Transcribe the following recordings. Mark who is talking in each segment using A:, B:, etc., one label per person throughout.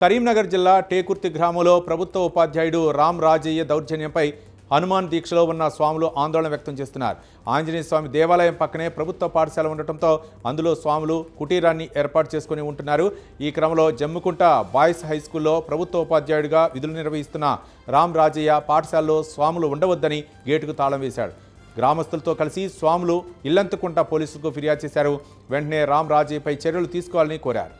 A: కరీంనగర్ జిల్లా టేకుర్తి గ్రామంలో ప్రభుత్వ ఉపాధ్యాయుడు రామ్ రాజయ్య దౌర్జన్యంపై హనుమాన్ దీక్షలో ఉన్న స్వాములు ఆందోళన వ్యక్తం చేస్తున్నారు. ఆంజనేయ స్వామి దేవాలయం పక్కనే ప్రభుత్వ పాఠశాల ఉండటంతో అందులో స్వాములు కుటీరాన్ని ఏర్పాటు చేసుకుని ఉంటున్నారు. ఈ క్రమంలో జమ్ముకుంట బాయ్స్ హై స్కూల్లో ప్రభుత్వ ఉపాధ్యాయుడిగా విధులు నిర్వహిస్తున్న రామ్ రాజయ్య పాఠశాలలో స్వాములు ఉండవద్దని గేటుకు తాళం వేశాడు. గ్రామస్తులతో కలిసి స్వాములు ఇల్లంతకుంట పోలీసులకు ఫిర్యాదు చేశారు. వెంటనే రామ్ రాజయ్యపై చర్యలు తీసుకోవాలని కోరారు.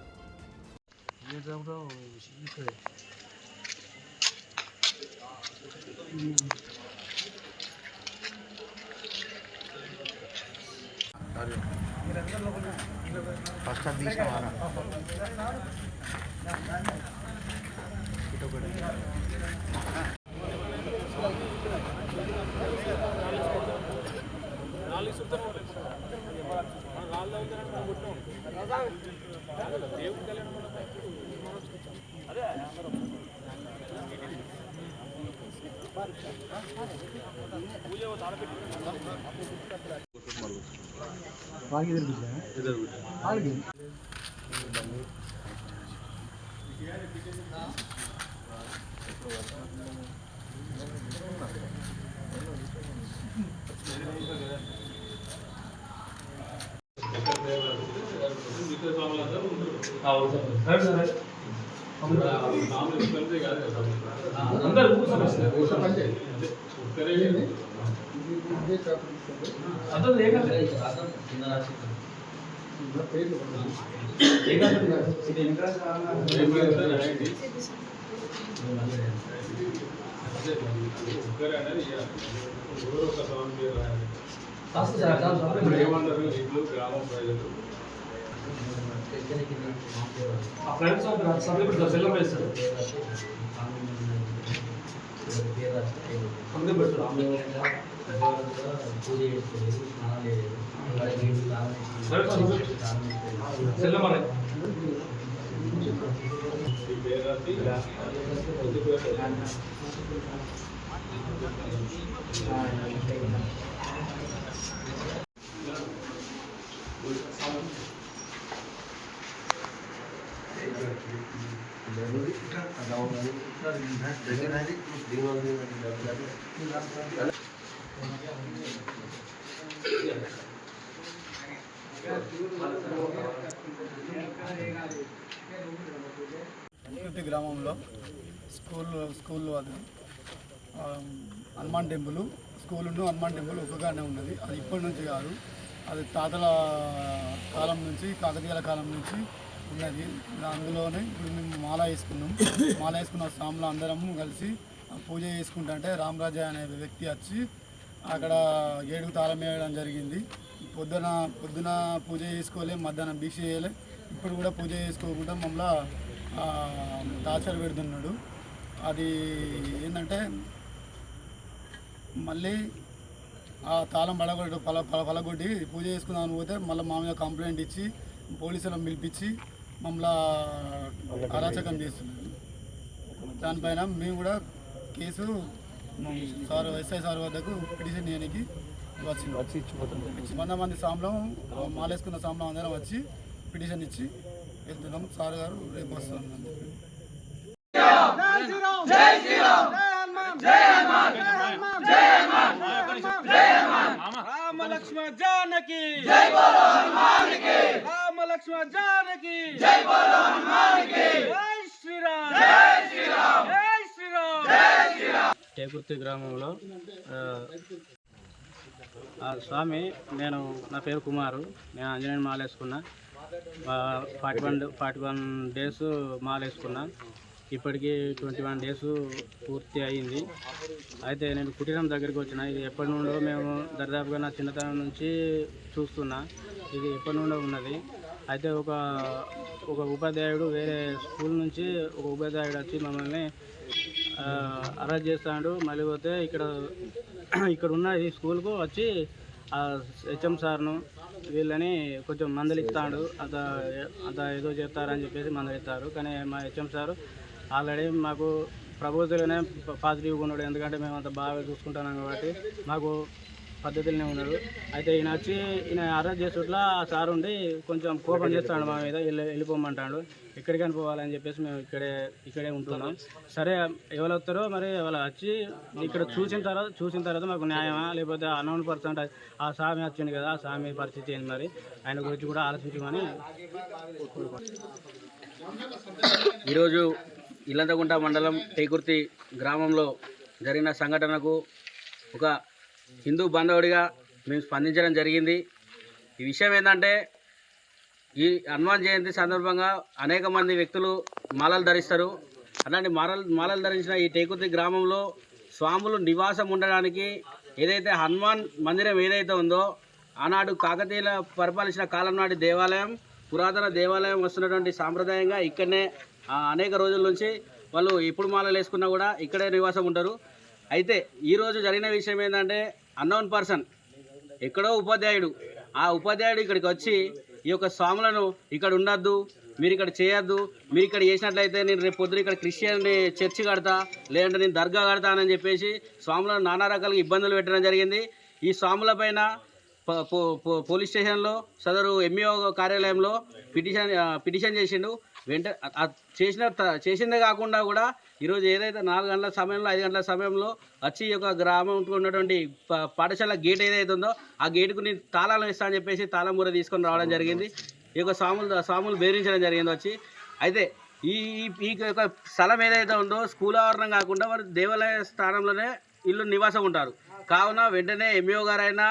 B: ఫస్ట్ అది తీసినావా
C: గ్రామంలో స్కూల్ అది హనుమాన్ టెంపుల్ స్కూలును హనుమాన్ టెంపుల్ ఒకగానే ఉన్నది. అది ఇప్పటి నుంచి కాదు, అది తాతల కాలం నుంచి కాకతీయుల కాలం నుంచి ఉన్నది. అందులోనే ఇప్పుడు మేము మాల వేసుకున్న స్వాములు అందరము కలిసి పూజ చేసుకుంటుంటే రామరాజయ్య అనే వ్యక్తి వచ్చి అక్కడ ఏడుగు తాళం వేయడం జరిగింది. పొద్దున పూజ చేసుకోలే, మధ్యాహ్నం భిక్ష చేయలే, ఇప్పుడు కూడా పూజ చేసుకోకుండా మమ్మల్ని టార్చర్ పెడుతున్నాడు. అది ఏంటంటే మళ్ళీ ఆ తాళం పలగొట్టి పూజ చేసుకుందామని పోతే మళ్ళీ మా మీద కంప్లైంట్ ఇచ్చి పోలీసులను పిలిపించి మమ్మల్ని అరాచకం చేస్తున్నారు. దానిపైన మేము కూడా కేసు ఎస్ఐ సార్ వద్దకు పిటిషన్ చేయడానికి వచ్చి 100 మంది సాంబలం మాలేసుకున్న సాంబలం అందరం వచ్చి పిటిషన్ ఇచ్చి వెళ్తున్నాం. సార్ గారు రేపు వస్తున్నాం.
D: టేకుర్తి గ్రామంలో స్వామి నా పేరు కుమారు. నేను ఆంజనేయుని మాల వేసుకున్నా. 41 డేస్ మాల వేసుకున్నా. ఇప్పటికీ 21 డేస్ పూర్తి అయ్యింది. అయితే నేను కుటీరం దగ్గరికి వచ్చిన. ఇది ఎప్పటి నుండో మేము దరిదాపుగా నా చిన్నతనం నుంచి చూస్తున్నా. ఇది ఎప్పటి నుండో ఉన్నది. అయితే ఒక ఉపాధ్యాయుడు వేరే స్కూల్ నుంచి ఒక ఉపాధ్యాయుడు వచ్చి మమ్మల్ని అరెస్ట్ చేస్తాడు. మళ్ళీ పోతే ఇక్కడ ఉన్న ఈ స్కూల్కు వచ్చి హెచ్ఎం సార్ను వీళ్ళని కొంచెం మందలిస్తాడు. అంత ఏదో చేస్తారని చెప్పేసి మందలిస్తారు. కానీ మా హెచ్ఎం సారు ఆల్రెడీ మాకు ప్రపోజల్నే పాజిటివ్గా ఉన్నాడు. ఎందుకంటే మేము అంత బాగా చూసుకుంటున్నాం కాబట్టి మాకు పద్ధతిలోనే ఉన్నాడు. అయితే ఈయన అరెస్ట్ చేసుట్లా ఆ సార్ ఉండి కొంచెం కోపం చేస్తాడు మా మీద, వెళ్ళిపోమంటాడు. ఎక్కడికైనా పోవాలని చెప్పేసి మేము ఇక్కడే ఉంటున్నాం. సరే ఎవరు వస్తారో మరి ఎవరు వచ్చి ఇక్కడ చూసిన తర్వాత మాకు న్యాయమా లేకపోతే అన్నోన్ పర్సెంట్ ఆ స్వామి వచ్చింది కదా, ఆ స్వామి పరిస్థితి ఏంది, మరి ఆయన గురించి కూడా ఆలోచించమని. ఈరోజు ఇల్లంతకుంట మండలం టేకుర్తి గ్రామంలో జరిగిన సంఘటనకు ఒక హిందూ బాంధవుడిగా మేము స్పందించడం జరిగింది. ఈ విషయం ఏంటంటే, ఈ హనుమాన్ జయంతి సందర్భంగా అనేక మంది వ్యక్తులు మాలలు ధరిస్తారు. అలాంటి మాలలు ధరించిన ఈ టేకుర్తి గ్రామంలో స్వాములు నివాసం ఉండడానికి ఏదైతే హనుమాన్ మందిరం ఏదైతే ఉందో, ఆనాడు కాకతీయుల పరిపాలించిన కాలం నాటి దేవాలయం, పురాతన దేవాలయం వస్తున్నటువంటి సాంప్రదాయంగా ఇక్కడనే అనేక రోజుల నుంచి వాళ్ళు ఎప్పుడు మాలలు వేసుకున్నా కూడా ఇక్కడే నివాసం ఉంటారు. అయితే ఈరోజు జరిగిన విషయం ఏంటంటే, అన్నోన్ పర్సన్ ఎక్కడో ఉపాధ్యాయుడు, ఆ ఉపాధ్యాయుడు ఇక్కడికి వచ్చి ఈ యొక్క స్వాములను ఇక్కడ ఉండొద్దు, మీరు ఇక్కడ చేయొద్దు, మీరు ఇక్కడ చేసినట్లయితే నేను రేపు పొద్దున ఇక్కడ క్రిస్టియన్ చర్చి కడతా, లేదంటే నేను దర్గా కడతానని చెప్పేసి స్వాములను నానా రకాలుగా ఇబ్బందులు పెట్టడం జరిగింది. ఈ స్వాముల పైన పోలీస్ స్టేషన్లో సదరు ఎంఈఓ కార్యాలయంలో పిటిషన్ చేసిండు. చేసిందే కాకుండా కూడా ఈరోజు ఏదైతే 4 గంటల సమయంలో 5 గంటల సమయంలో వచ్చి ఈ యొక్క గ్రామంలో ఉన్నటువంటి పాఠశాల గేట్ ఏదైతే ఉందో ఆ గేటుకు నేను తాళాలు ఇస్తా అని చెప్పేసి తాళం మూర తీసుకొని రావడం జరిగింది. ఈ యొక్క స్వాములు బెదిరించడం జరిగింది వచ్చి. అయితే ఈ యొక్క స్థలం ఏదైతే ఉందో స్కూల్ ఆవరణం కాకుండా వారు దేవాలయ స్థానంలోనే ఇల్లు నివాసం ఉంటారు. కావున వెంటనే ఎంఈఓ గారైనా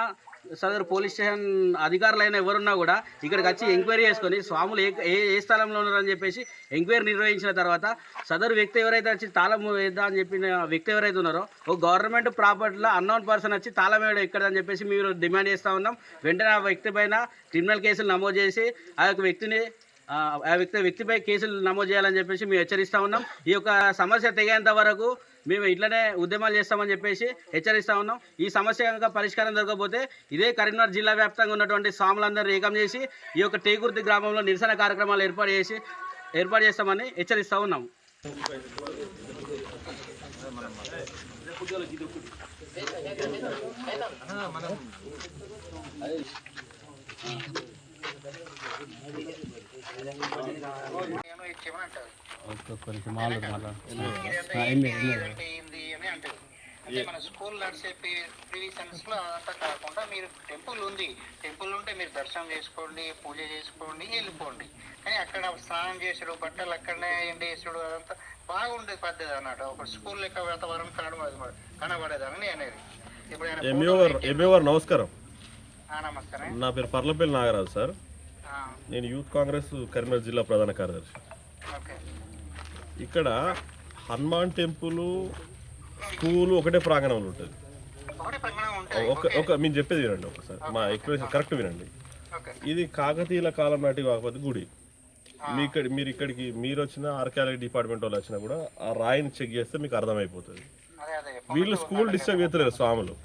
D: సదరు పోలీస్ స్టేషన్ అధికారులైనా ఎవరున్నా కూడా ఇక్కడికి వచ్చి ఎంక్వైరీ చేసుకొని స్వాములు ఏ స్థలంలో ఉన్నారని చెప్పేసి ఎంక్వైరీ నిర్వహించిన తర్వాత సదరు వ్యక్తి ఎవరైతే వచ్చి తాళం వేద్దా అని చెప్పిన వ్యక్తి ఎవరైతే ఉన్నారో ఒక గవర్నమెంట్ ప్రాపర్టీలో అన్నోన్ పర్సన్ వచ్చి తాళం వేయడం ఎక్కడని చెప్పేసి మీరు డిమాండ్ చేస్తూ ఉన్నాం. వెంటనే ఆ వ్యక్తి పైన క్రిమినల్ కేసులు నమోదు చేసి ఆ యొక్క వ్యక్తిపై కేసులు నమోదు చేయాలని చెప్పేసి మేము హెచ్చరిస్తూ ఉన్నాం. ఈ యొక్క సమస్య తెగేంత వరకు మేము ఇట్లనే ఉద్యమాలు చేస్తామని చెప్పేసి హెచ్చరిస్తూ ఉన్నాం. ఈ సమస్య కనుక పరిష్కారం దొరకకపోతే ఇదే కరీంనగర్ జిల్లా వ్యాప్తంగా ఉన్నటువంటి స్వాములందరూ ఏకం చేసి ఈ యొక్క టేకుర్తి గ్రామంలో నిరసన కార్యక్రమాలు ఏర్పాటు చేస్తామని హెచ్చరిస్తూ ఉన్నాం.
E: అంటే మన స్కూల్ నడిచే ప్రివిజన్స్ లో అదంతా కాకుండా మీరు టెంపుల్ ఉంటే మీరు దర్శనం చేసుకోండి, పూజ చేసుకోండి, వెళ్ళిపోండి. కానీ అక్కడ స్నానం చేసుడు, బట్టలు అక్కడనే ఎండేసుడు అదంతా బాగుండేది పద్ధతి అన్నట్టు. ఒక స్కూల్ లెక్క వాతావరణం కనబడేదని అనేది.
F: ఇప్పుడు నమస్కారం.
E: నమస్కారం.
F: నా పేరు పర్లపల్లి నాగరాజు సార్. నేను యూత్ కాంగ్రెస్ కరీంనగర్ జిల్లా ప్రధాన కార్యదర్శి. ఇక్కడ హనుమాన్ టెంపుల్ స్కూలు ఒకటే ప్రాంగణంలో ఉంటుంది. మేము చెప్పేది వినండి ఒకసారి, మా ఎక్స్ప్లెనేషన్ కరెక్ట్ వినండి. ఇది కాకతీయుల కాలం నాటి కాకపోతే గుడి. మీరు వచ్చిన ఆర్కియాలజీ డిపార్ట్మెంట్ వాళ్ళు వచ్చినా కూడా ఆ రాయిని చెక్ చేస్తే మీకు అర్థమైపోతుంది. వీళ్ళు స్కూల్ డిస్టర్బ్ చేస్తలేరు స్వాములు.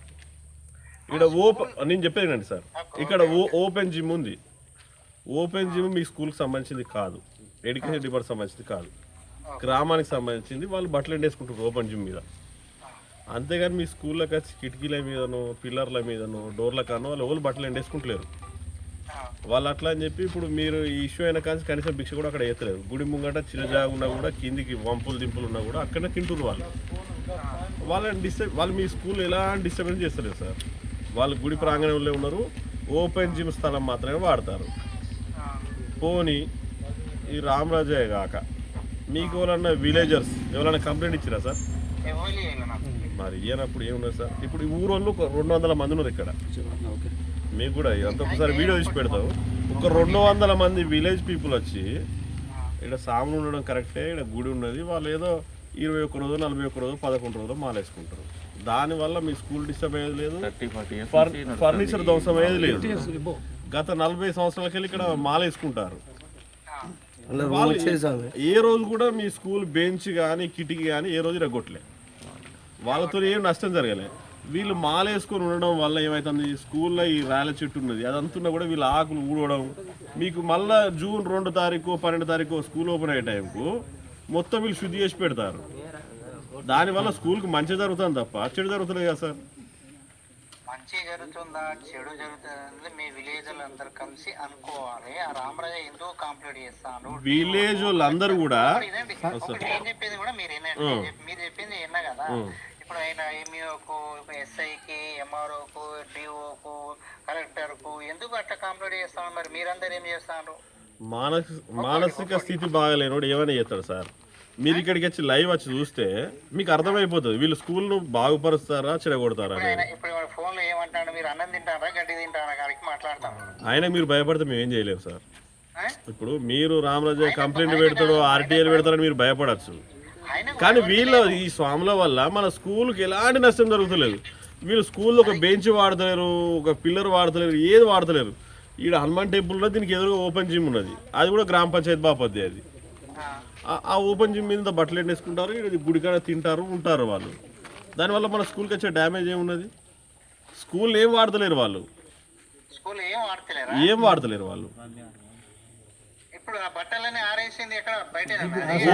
F: ఇక్కడ నేను చెప్పేది వినండి సార్, ఇక్కడ ఓపెన్ జిమ్ ఉంది. ఓపెన్ జిమ్ మీ స్కూల్కి సంబంధించింది కాదు, ఎడ్యుకేషన్ డిపార్ట్మెంట్ సంబంధించింది కాదు, గ్రామానికి సంబంధించింది. వాళ్ళు బట్టలు ఎండేసుకుంటారు ఓపెన్ జిమ్ మీద. అంతేగాని మీ స్కూల్లోకి వచ్చి కిటికీల మీదనో పిల్లర్ల మీదనో డోర్ల కానో వాళ్ళు ఎవరు బట్టలు ఎండేసుకుంటలేరు. వాళ్ళు అట్లా అని చెప్పి ఇప్పుడు మీరు ఈ ఇష్యూ అయినా కానీ కనీసం భిక్ష కూడా అక్కడ ఎత్తలేరు. గుడి ముంగట చిన్నజాగా ఉన్నా కూడా కిందికి వంపులు దింపులు ఉన్నా కూడా అక్కడనే తింటున్నారు వాళ్ళు మీ స్కూల్ ఎలాంటి డిస్టర్బెన్స్ చేస్తలేదు సార్. వాళ్ళు గుడి ప్రాంగణంలో ఉన్నారు, ఓపెన్ జిమ్ స్థలం మాత్రమే వాడతారు. పోనీ ఈ రామరాజయ్య కాక మీకు ఎవరన్నా విలేజర్స్ ఎవరైనా కంప్లైంట్ ఇచ్చిరా సార్? మరి ఇయ్యనప్పుడు ఏమున్నది సార్? ఇప్పుడు ఈ ఊరోళ్ళు 200 మంది ఉన్నారు ఇక్కడ. మీకు కూడా అంత ఒకసారి వీడియో తీసి పెడతావు. ఒక 200 మంది విలేజ్ పీపుల్ వచ్చి ఇక్కడ సాములు ఉండడం కరెక్టే, ఇక్కడ గుడి ఉన్నది, వాళ్ళు ఏదో 21 రోజు 41 రోజు 11 రోజులు మాలేసుకుంటారు. దానివల్ల మీ స్కూల్ డిస్టర్బ్ అయ్యేది లేదు, ఫర్నిచర్ ధ్వంసం అయ్యేది లేదు. గత 40 సంవత్సరాలకి వెళ్ళి ఇక్కడ మాలేసుకుంటారు. ఏ రోజు కూడా మీ స్కూల్ బెంచ్ కానీ కిటికీ కానీ ఏ రోజు రగ్గొట్టలే, వాళ్ళతో ఏం నష్టం జరగలే. వీళ్ళు మాలేసుకొని ఉండడం వల్ల ఏమవుతుంది, స్కూల్లో ఈ రాళ్ళ చెట్టు ఉన్నది అదంతున్నా కూడా వీళ్ళు ఆకులు ఊడవడం. మీకు మళ్ళీ జూన్ 2 తారీఖు 12 తారీఖు స్కూల్ ఓపెన్ అయ్యే టైంకు మొత్తం వీళ్ళు శుద్ధి చేసి పెడతారు. దానివల్ల స్కూల్కి మంచి జరుగుతుంది తప్ప చెడు జరుగుతుంది కదా సార్.
E: మంచి జరుగుతుందా చెడు జరుగుతుందా మీ విలేజ్ అందరు కలిసి అనుకోవాలి. ఆ రామరాజ ఎందుకు కంప్లీట్ చేస్తాను
F: విలేజ్ వాళ్ళందరూ కూడా
E: ఒకటి ఏం చెప్పేది కూడా మీరు వినండి. మీరు చెప్పింది విన్నా కదా. ఇప్పుడు ఆయన ఎంఈఓకు, ఎస్ఐకి, ఎంఆర్ఓకు, డిఓకు, కలెక్టర్కు ఎందుకు అట్లా కంప్లీట్ చేస్తాను? మరి మీరందరూ ఏం చేస్తారు?
F: మానసిక స్థితి బాగాలేనోడు ఏమైనా చేస్తాడు సార్. మీరు ఇక్కడికి వచ్చి లైవ్ వచ్చి చూస్తే మీకు అర్థమైపోతుంది వీళ్ళు స్కూల్ను బాగుపరుస్తారా చెడగొడతారా అనేది.
E: ఇప్పుడు ఫోన్లో ఏమంటాడు? మీరు అన్నం తింటారా గడ్డి తింటారా గారికి మాట్లాడతాం.
F: ఆయన మీరు భయపడితే మేము ఏం చేయలేము సార్. ఇప్పుడు మీరు రామరాజు కంప్లైంట్ పెడతాడు, ఆర్టీఐలు పెడతారని మీరు భయపడచ్చు. కానీ వీళ్ళ ఈ స్వాముల వల్ల మన స్కూల్కి ఎలాంటి నష్టం జరుగుతలేదు. వీళ్ళు స్కూల్లో ఒక బెంచ్ వాడతలేరు, ఒక పిల్లర్ వాడతలేరు, ఏది వాడతలేరు. ఈడ హనుమాన్ టెంపుల్లో దీనికి ఎదురుగా ఓపెన్ జిమ్ ఉన్నది, అది కూడా గ్రామ పంచాయతీ బాపద్ది. అది ఆ ఓపెన్ జిమ్ మీద బట్టలు ఎండేసుకుంటారు, ఇది గుడికాడ తింటారు ఉంటారు వాళ్ళు. దానివల్ల మన స్కూల్కి వచ్చే డ్యామేజ్ ఏమున్నది? స్కూల్ ఏం వాడతలేరు వాళ్ళు, ఏం వాడతలేరు వాళ్ళు.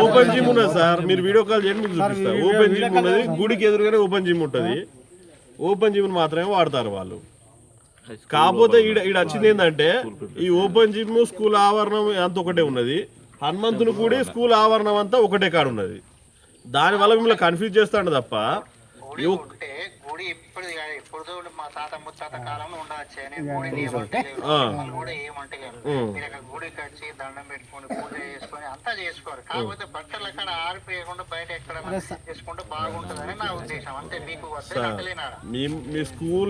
F: ఓపెన్ జిమ్ ఉన్నది సార్, మీరు వీడియో కాల్ చేయండి మీకు చూపిస్తా. ఓపెన్ జిమ్ ఉన్నది, గుడికి ఎదురుగానే ఓపెన్ జిమ్ ఉంటుంది. ఓపెన్ జిమ్ మాత్రమే వాడతారు వాళ్ళు. కాకపోతే ఈడ వచ్చింది ఏంటంటే ఈ ఓపెన్ జిమ్ స్కూల్ ఆవరణం అంత ఒకటే ఉన్నది, హనుమంతుని కూడా స్కూల్ ఆవరణం అంతా ఒకటే కాడ ఉన్నది. దానివల్ల మిమ్మల్ని కన్ఫ్యూజ్ చేస్తాడు తప్ప
E: గుడి ఇప్పుడు మా తాత ముత్తాత కాలంలో ఉండవచ్చు. గుడిని కూడా ఏమంటలేదు. గుడికి వచ్చి దండం పెట్టుకొని పూజ చేసుకొని అంతా చేసుకోరు. కాకపోతే బట్టలు అక్కడ ఆరిపోయకుండా బయట ఎక్కడ చేసుకుంటే బాగుంటుందని నా ఉద్దేశం. అంతే. మీకు వస్తే
F: మీ స్కూల్